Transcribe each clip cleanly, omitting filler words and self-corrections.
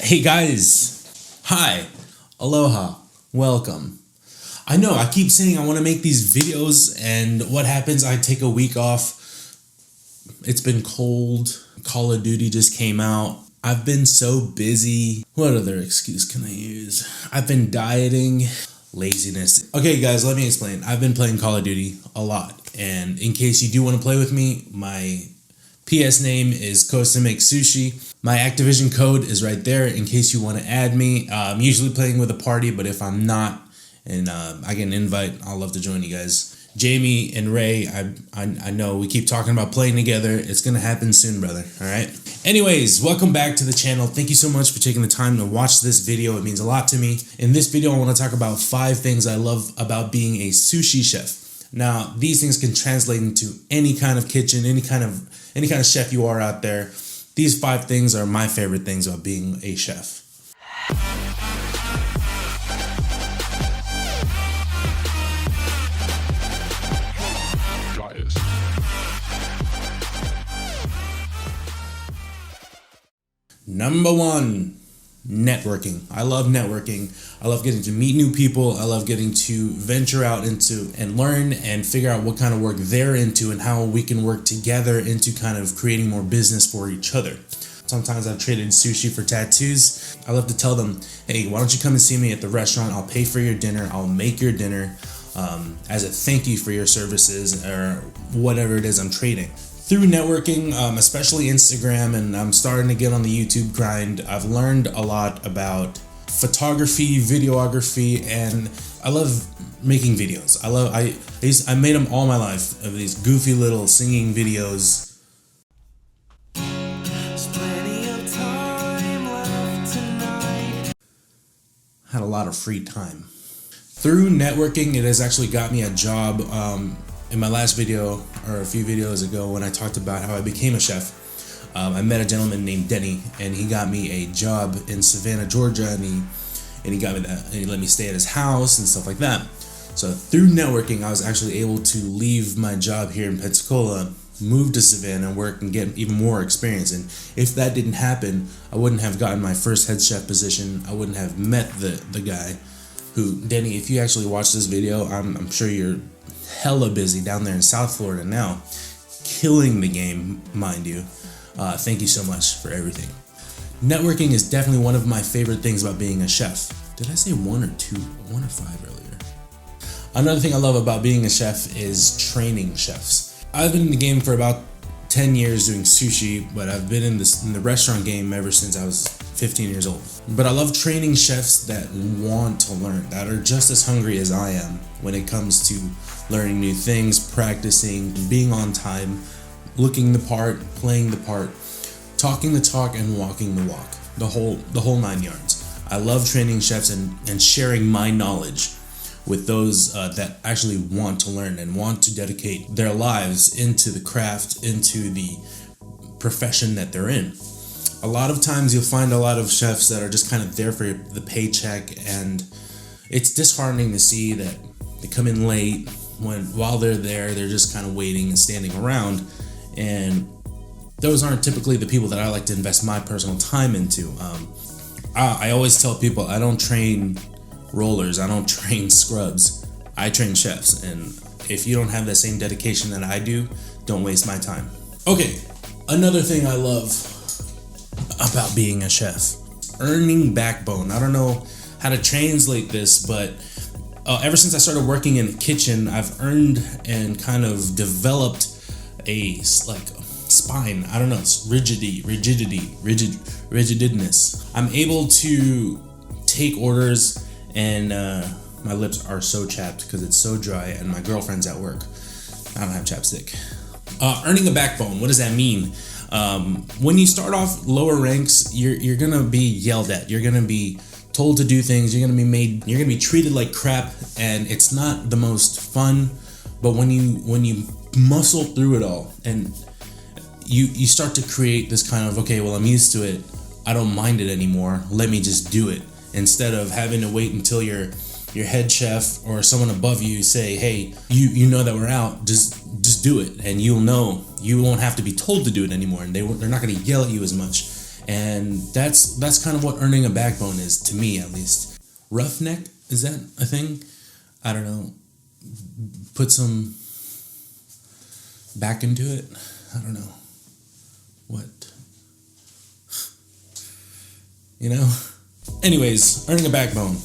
Hey guys, hi, aloha, welcome. I know I keep saying I want to make these videos, and what happens? I take a week off. It's been cold. Call of Duty just came out. I've been so busy. What other excuse can I use? I've been dieting. Laziness. Okay guys, let me explain. I've been playing Call of Duty a lot, and in case you do want to play with me, my PS name is CostaMakesSushi. My Activision code is right there in case you want to add me. I'm usually playing with a party, but if I'm not and I get an invite, I'll love to join you guys. Jamie and Ray, I know we keep talking about playing together. It's going to happen soon, brother. All right? Anyways, welcome back to the channel. Thank you so much for taking the time to watch this video. It means a lot to me. In this video, I want to talk about 5 things I love about being a sushi chef. Now, these things can translate into any kind of kitchen, any kind of chef you are out there. These 5 things are my favorite things about being a chef. Number 1, networking. I love networking. I love getting to meet new people. I love getting to venture out into and learn and figure out what kind of work they're into and how we can work together into kind of creating more business for each other. Sometimes I've traded sushi for tattoos. I love to tell them, hey, why don't you come and see me at the restaurant? I'll pay for your dinner. I'll make your dinner as a thank you for your services or whatever it is I'm trading. Through networking, especially Instagram, and I'm starting to get on the YouTube grind, I've learned a lot about photography, videography, and I love making videos. I made them all my life, of these goofy little singing videos. Had a lot of free time. Through networking, it has actually got me a job. In my last video, or a few videos ago, when I talked about how I became a chef, I met a gentleman named Denny, and he got me a job in Savannah, Georgia, and he got me that, and he let me stay at his house and stuff like that. So through networking, I was actually able to leave my job here in Pensacola, move to Savannah, and work and get even more experience. And if that didn't happen, I wouldn't have gotten my first head chef position. I wouldn't have met the guy who, Denny, if you actually watch this video, I'm sure you're hella busy down there in South Florida now, killing the game, mind you. Thank you so much for everything. Networking is definitely one of my favorite things about being a chef. Did I say 1 or 2, 1 or 5 earlier? Another thing I love about being a chef is training chefs. I've been in the game for about 10 years doing sushi, but I've been in the restaurant game ever since I was 15 years old. But I love training chefs that want to learn, that are just as hungry as I am when it comes to learning new things, practicing, being on time, looking the part, playing the part, talking the talk, and walking the walk. The whole 9 yards. I love training chefs and sharing my knowledge with those that actually want to learn and want to dedicate their lives into the craft, into the profession that they're in. A lot of times you'll find a lot of chefs that are just kind of there for the paycheck, and it's disheartening to see that they come in late. While they're there, they're just kind of waiting and standing around, and those aren't typically the people that I like to invest my personal time into. I always tell people I don't train rollers, I don't train scrubs, I train chefs, and if you don't have that same dedication that I do, don't waste my time. Okay, another thing I love about being a chef, earning backbone. I don't know how to translate this, but ever since I started working in the kitchen, I've earned and kind of developed a spine. I don't know, it's rigidness. I'm able to take orders, and my lips are so chapped because it's so dry, and my girlfriend's at work. I don't have chapstick. Earning a backbone. What does that mean? When you start off lower ranks, you're gonna be yelled at. You're gonna be told to do things. You're gonna be treated like crap, and it's not the most fun. But when you muscle through it all, and you start to create this kind of, okay, well, I'm used to it, I don't mind it anymore, let me just do it, instead of having to wait until your head chef or someone above you say, hey, you know that we're out, just do it, and you'll know. You won't have to be told to do it anymore, and they're not going to yell at you as much. And that's kind of what earning a backbone is, to me at least. Roughneck, is that a thing? I don't know. Put some back into it. I don't know. What? You know? Anyways, earning a backbone.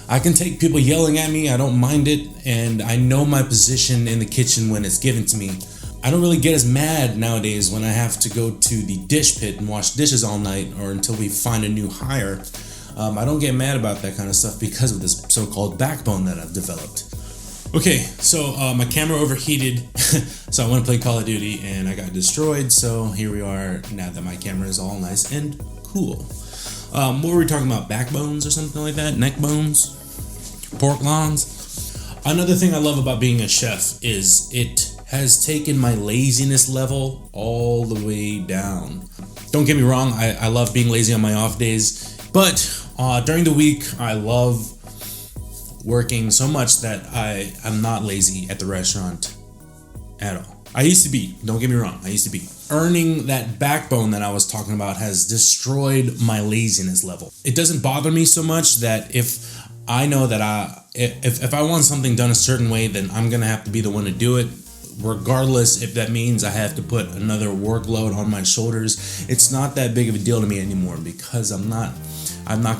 I can take people yelling at me, I don't mind it, and I know my position in the kitchen when it's given to me. I don't really get as mad nowadays when I have to go to the dish pit and wash dishes all night or until we find a new hire. I don't get mad about that kind of stuff because of this so-called backbone that I've developed. Okay, so my camera overheated, so I went to play Call of Duty and I got destroyed, so here we are now that my camera is all nice and cool. What were we talking about? Backbones or something like that? Neck bones? Pork lawns? Another thing I love about being a chef is it has taken my laziness level all the way down. Don't get me wrong, I love being lazy on my off days, but during the week I love working so much that I'm not lazy at the restaurant at all. I used to be, don't get me wrong, I used to be. Earning that backbone that I was talking about has destroyed my laziness level. It doesn't bother me so much that if I know that if I want something done a certain way, then I'm gonna have to be the one to do it, regardless if that means I have to put another workload on my shoulders. It's not that big of a deal to me anymore because I'm not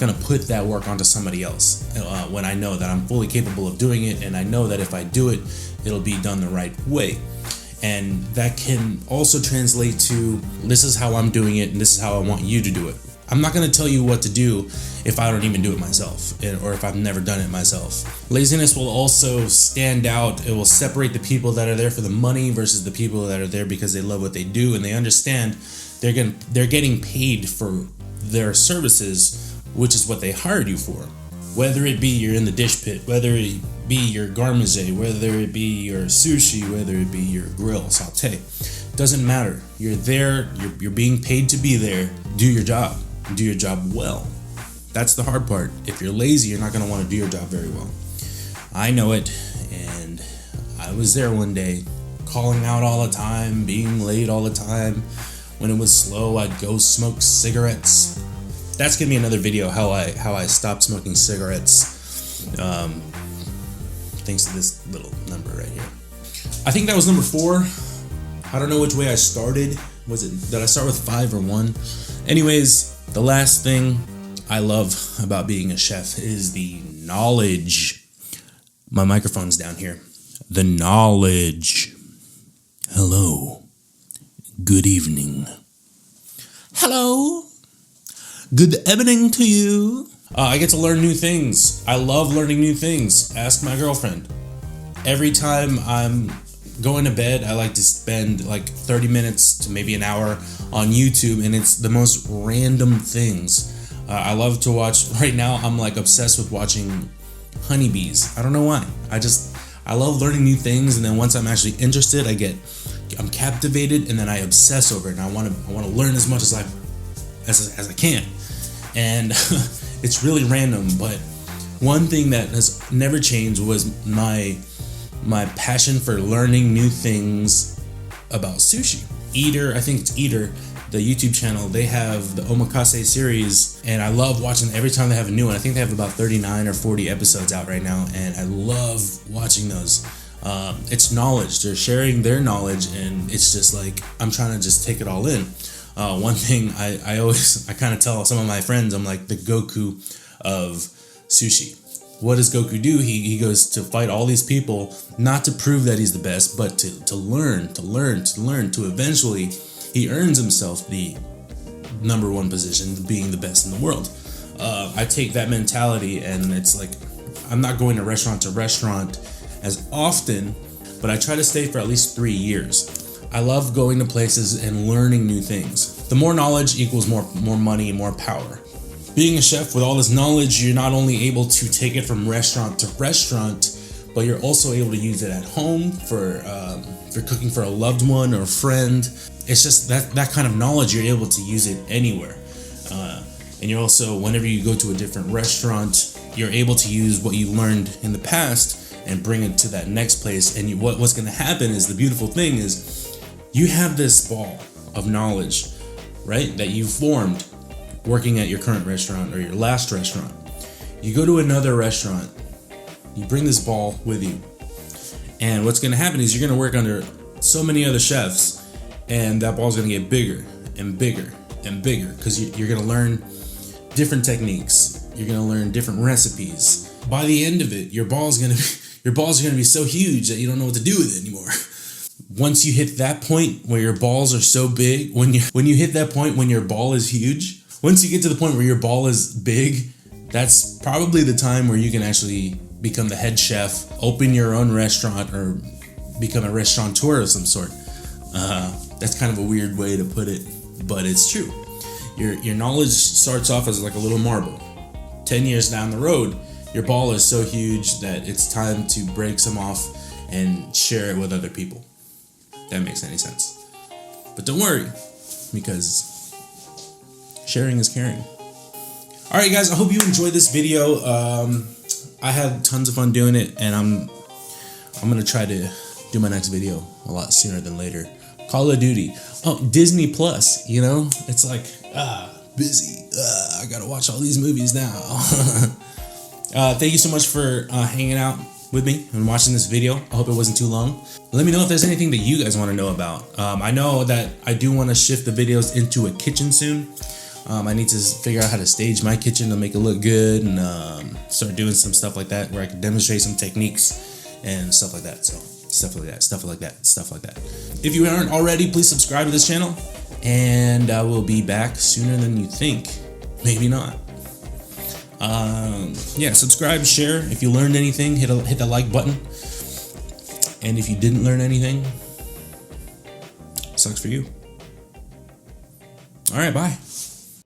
gonna put that work onto somebody else when I know that I'm fully capable of doing it, and I know that if I do it, it'll be done the right way. And that can also translate to, this is how I'm doing it and this is how I want you to do it. I'm not going to tell you what to do if I don't even do it myself, or if I've never done it myself. Laziness will also stand out. It will separate the people that are there for the money versus the people that are there because they love what they do and they understand they're getting paid for their services, which is what they hired you for. Whether it be you're in the dish pit, whether it be your garmage, whether it be your sushi, whether it be your grill, saute, doesn't matter. You're there, you're being paid to be there. Do your job. Do your job well. That's the hard part. If you're lazy, you're not going to want to do your job very well. I know it, and I was there one day, calling out all the time, being late all the time. When it was slow, I'd go smoke cigarettes. That's gonna be another video, how I stopped smoking cigarettes, thanks to this little number right here. I think that was number 4. I don't know which way I started. Did I start with 5 or 1? Anyways, the last thing I love about being a chef is the knowledge. My microphone's down here. The knowledge. Hello. Good evening. Hello. Good evening to you. I get to learn new things. I love learning new things. Ask my girlfriend. Every time I'm going to bed, I like to spend like 30 minutes to maybe an hour on YouTube, and it's the most random things. I love to watch. Right now, I'm like obsessed with watching honeybees. I don't know why. I love learning new things, and then once I'm actually interested, I'm captivated, and then I obsess over it. And I want to learn as much as I can. And it's really random, but one thing that has never changed was my passion for learning new things about sushi. I think it's Eater, the YouTube channel, they have the Omakase series, and I love watching every time they have a new one. I think they have about 39 or 40 episodes out right now, and I love watching those. It's knowledge. They're sharing their knowledge, and it's just like, I'm trying to just take it all in. One thing I kind of tell some of my friends, I'm like the Goku of sushi. What does Goku do? He goes to fight all these people, not to prove that he's the best, but to learn, to eventually he earns himself the number 1 position, being the best in the world. I take that mentality, and it's like, I'm not going to restaurant as often, but I try to stay for at least 3 years. I love going to places and learning new things. The more knowledge equals more money and more power. Being a chef with all this knowledge, you're not only able to take it from restaurant to restaurant, but you're also able to use it at home for cooking for a loved one or a friend. It's just that kind of knowledge, you're able to use it anywhere. And you're also, whenever you go to a different restaurant, you're able to use what you learned in the past and bring it to that next place. And what's going to happen is, the beautiful thing is, you have this ball of knowledge, right, that you've formed, working at your current restaurant or your last restaurant. You go to another restaurant, you bring this ball with you, and what's going to happen is you're going to work under so many other chefs, and that ball's going to get bigger and bigger and bigger because you're going to learn different techniques. You're going to learn different recipes. By the end of it, your balls are going to be so huge that you don't know what to do with it anymore. Once you hit that point where your balls are so big, when you hit that point when your ball is huge, once you get to the point where your ball is big, that's probably the time where you can actually become the head chef, open your own restaurant, or become a restaurateur of some sort. That's kind of a weird way to put it, but it's true. Your knowledge starts off as like a little marble. 10 years down the road, your ball is so huge that it's time to break some off and share it with other people. If that makes any sense. But don't worry, because sharing is caring. All right, guys, I hope you enjoyed this video. I had tons of fun doing it, and I'm gonna try to do my next video a lot sooner than later. Call of Duty. Oh, Disney Plus, you know? It's like, busy. I gotta watch all these movies now. Thank you so much for hanging out with me and watching this video. I hope it wasn't too long. Let me know if there's anything that you guys want to know about. I know that I do want to shift the videos into a kitchen soon. I need to figure out how to stage my kitchen to make it look good, and start doing some stuff like that where I can demonstrate some techniques and stuff like that. So stuff like that. If you aren't already, please subscribe to this channel, and I will be back sooner than you think. Maybe not. Yeah, subscribe, share. If you learned anything, hit the like button. And if you didn't learn anything, sucks for you. All right, bye.